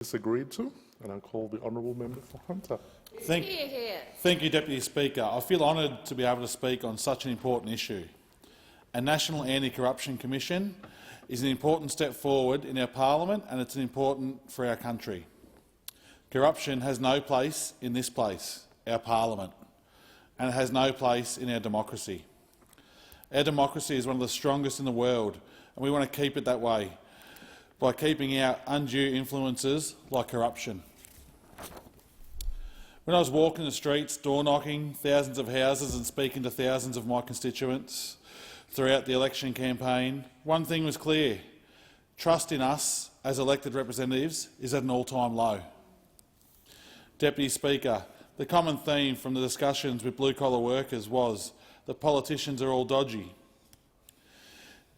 is agreed to, and I call the honourable member for Hunter. Thank you, Deputy Speaker. I feel honoured to be able to speak on such an important issue. A National Anti-Corruption Commission is an important step forward in our parliament, and it's important for our country. Corruption has no place in this place, our parliament, and it has no place in our democracy. Our democracy is one of the strongest in the world, and we want to keep it that way by keeping out undue influences like corruption. When I was walking the streets, door-knocking thousands of houses and speaking to thousands of my constituents throughout the election campaign, one thing was clear. Trust in us as elected representatives is at an all-time low. Deputy Speaker, the common theme from the discussions with blue-collar workers was that politicians are all dodgy.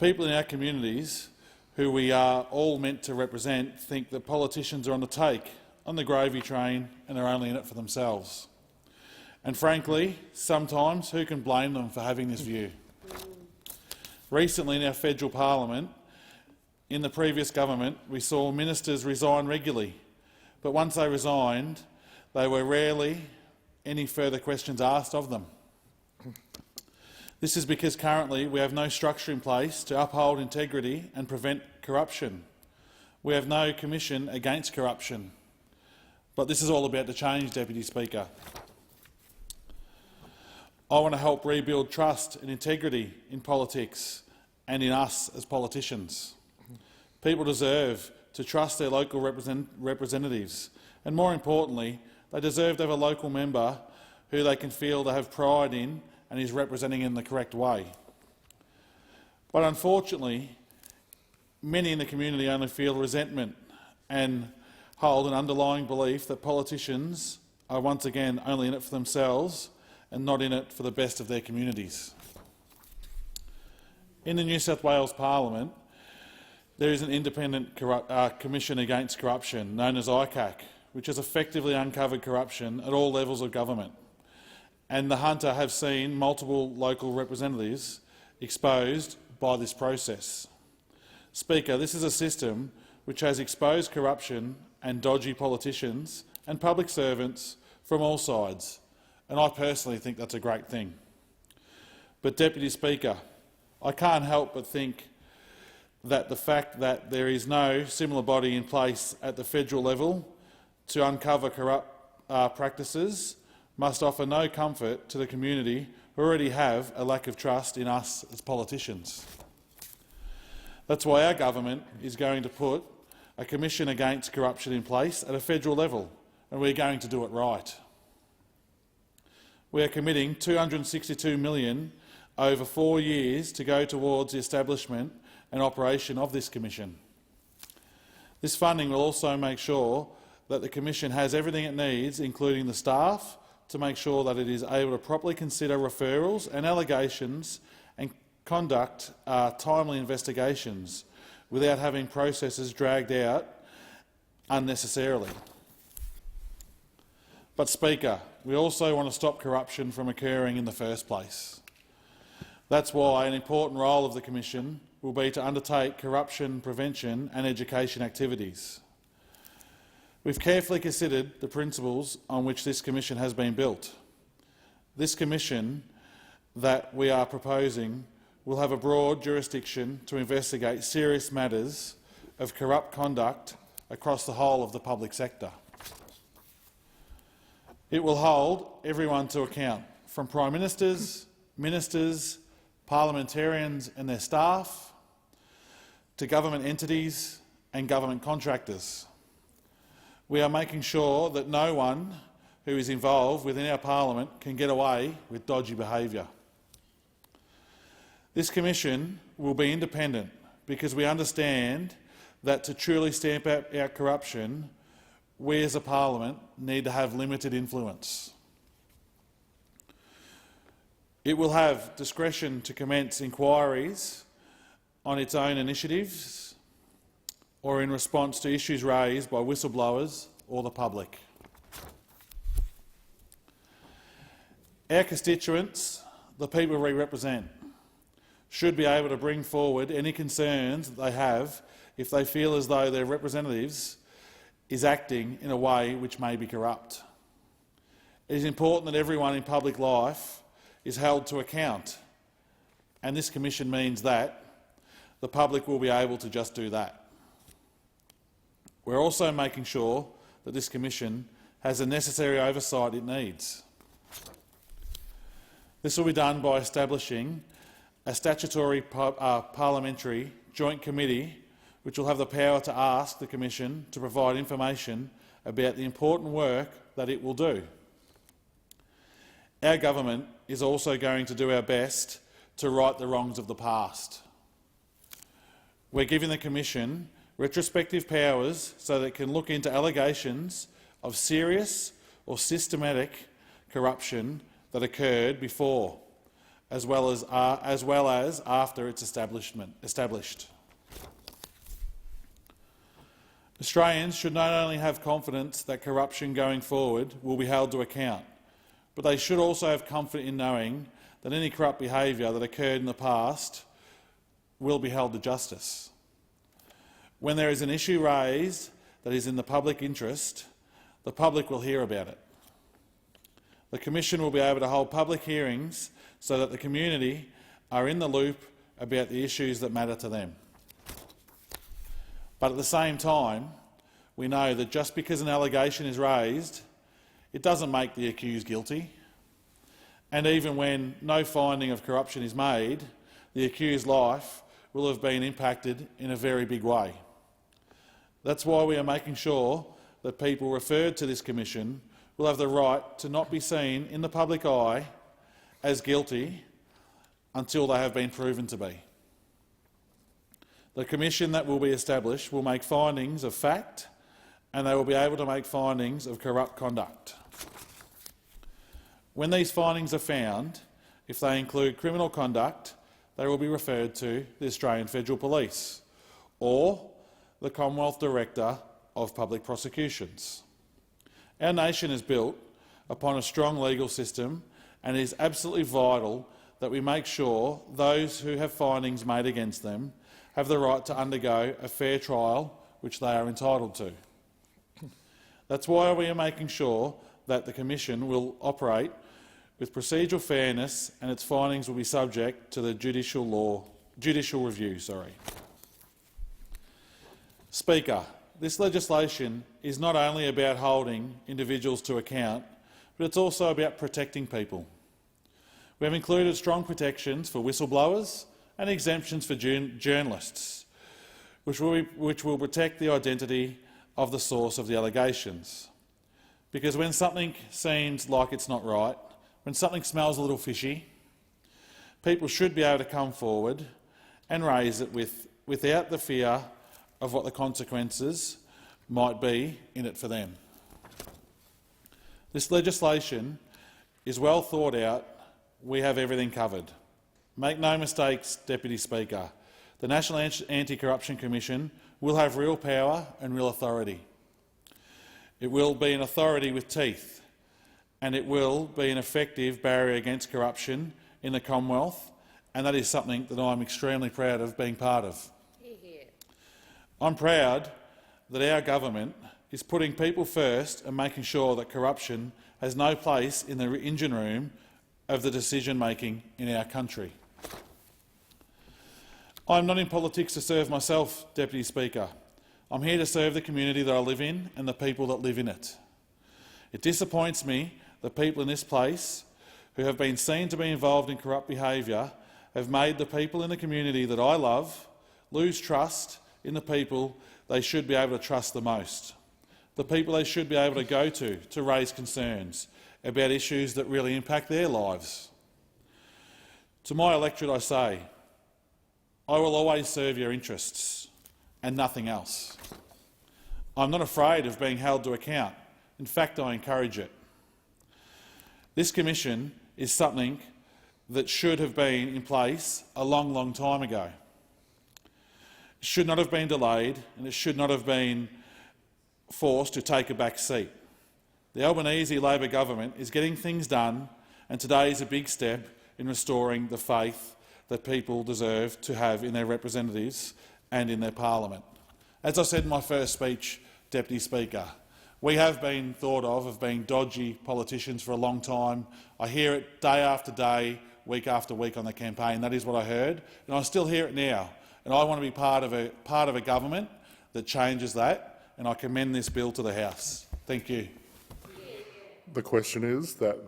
People in our communities, who we are all meant to represent, think that politicians are on the take, on the gravy train, and are only in it for themselves. And frankly, sometimes who can blame them for having this view? Recently in our federal parliament, in the previous government, we saw ministers resign regularly, but once they resigned, there were rarely any further questions asked of them. This is because currently we have no structure in place to uphold integrity and prevent corruption. We have no commission against corruption. But this is all about to change, Deputy Speaker. I want to help rebuild trust and integrity in politics and in us as politicians. People deserve to trust their local representatives, and more importantly, they deserve to have a local member who they can feel they have pride in and is representing in the correct way. But unfortunately, many in the community only feel resentment and hold an underlying belief that politicians are once again only in it for themselves and not in it for the best of their communities. In the New South Wales Parliament, there is an independent Commission Against Corruption, known as ICAC, which has effectively uncovered corruption at all levels of government. And the Hunter have seen multiple local representatives exposed by this process. Speaker, this is a system which has exposed corruption and dodgy politicians and public servants from all sides, and I personally think that's a great thing. But, Deputy Speaker, I can't help but think that the fact that there is no similar body in place at the federal level to uncover corrupt practices must offer no comfort to the community who already have a lack of trust in us as politicians. That's why our government is going to put a Commission Against Corruption in place at a federal level, and we're going to do it right. We are committing $262 million over 4 years to go towards the establishment and operation of this commission. This funding will also make sure that the Commission has everything it needs, including the staff, to make sure that it is able to properly consider referrals and allegations and conduct timely investigations without having processes dragged out unnecessarily. But, Speaker, we also want to stop corruption from occurring in the first place. That's why an important role of the Commission will be to undertake corruption prevention and education activities. We've carefully considered the principles on which this Commission has been built. This Commission that we are proposing will have a broad jurisdiction to investigate serious matters of corrupt conduct across the whole of the public sector. It will hold everyone to account, from Prime Ministers, Ministers, parliamentarians and their staff, to government entities and government contractors. We are making sure that no one who is involved within our parliament can get away with dodgy behaviour. This Commission will be independent because we understand that to truly stamp out corruption, we as a parliament need to have limited influence. It will have discretion to commence inquiries on its own initiatives or in response to issues raised by whistleblowers or the public. Our constituents, the people we represent, should be able to bring forward any concerns that they have if they feel as though their representatives is acting in a way which may be corrupt. It is important that everyone in public life is held to account, and this commission means that the public will be able to just do that. We're also making sure that this commission has the necessary oversight it needs. This will be done by establishing a statutory parliamentary joint committee which will have the power to ask the Commission to provide information about the important work that it will do. Our government is also going to do our best to right the wrongs of the past. We're giving the Commission retrospective powers so that it can look into allegations of serious or systematic corruption that occurred before, as well as after its established. Australians should not only have confidence that corruption going forward will be held to account, but they should also have comfort in knowing that any corrupt behaviour that occurred in the past will be held to justice. When there is an issue raised that is in the public interest, the public will hear about it. The Commission will be able to hold public hearings so that the community are in the loop about the issues that matter to them. But at the same time, we know that just because an allegation is raised, it doesn't make the accused guilty. And even when no finding of corruption is made, the accused's life will have been impacted in a very big way. That's why we are making sure that people referred to this commission will have the right to not be seen in the public eye as guilty until they have been proven to be. The commission that will be established will make findings of fact, and they will be able to make findings of corrupt conduct. When these findings are found, if they include criminal conduct, they will be referred to the Australian Federal Police or the Commonwealth Director of Public Prosecutions. Our nation is built upon a strong legal system, and it is absolutely vital that we make sure those who have findings made against them have the right to undergo a fair trial, which they are entitled to. That's why we are making sure that the Commission will operate with procedural fairness, and its findings will be subject to the judicial review. Speaker, this legislation is not only about holding individuals to account, but it's also about protecting people. We have included strong protections for whistleblowers and exemptions for journalists, which will protect the identity of the source of the allegations. Because when something seems like it's not right, when something smells a little fishy, people should be able to come forward and raise it without the fear of what the consequences might be in it for them. This legislation is well thought out. We have everything covered. Make no mistakes, Deputy Speaker. The National Anti-Corruption Commission will have real power and real authority. It will be an authority with teeth, and it will be an effective barrier against corruption in the Commonwealth, and that is something that I'm extremely proud of being part of. I'm proud that our government is putting people first and making sure that corruption has no place in the engine room of the decision-making in our country. I'm not in politics to serve myself, Deputy Speaker. I'm here to serve the community that I live in and the people that live in it. It disappoints me that people in this place who have been seen to be involved in corrupt behaviour have made the people in the community that I love lose trust in the people they should be able to trust the most, the people they should be able to go to raise concerns about issues that really impact their lives. To my electorate I say, I will always serve your interests and nothing else. I'm not afraid of being held to account. In fact, I encourage it. This commission is something that should have been in place a long, long time ago. It should not have been delayed, and it should not have been forced to take a back seat. The Albanese Labor government is getting things done, and today is a big step in restoring the faith that people deserve to have in their representatives and in their parliament. As I said in my first speech, Deputy Speaker. We have been thought of being dodgy politicians for a long time. I hear it day after day, week after week on the campaign. That is what I heard, and I still hear it now. And I want to be part of a government that changes that, and I commend this bill to the House. Thank you. The question is that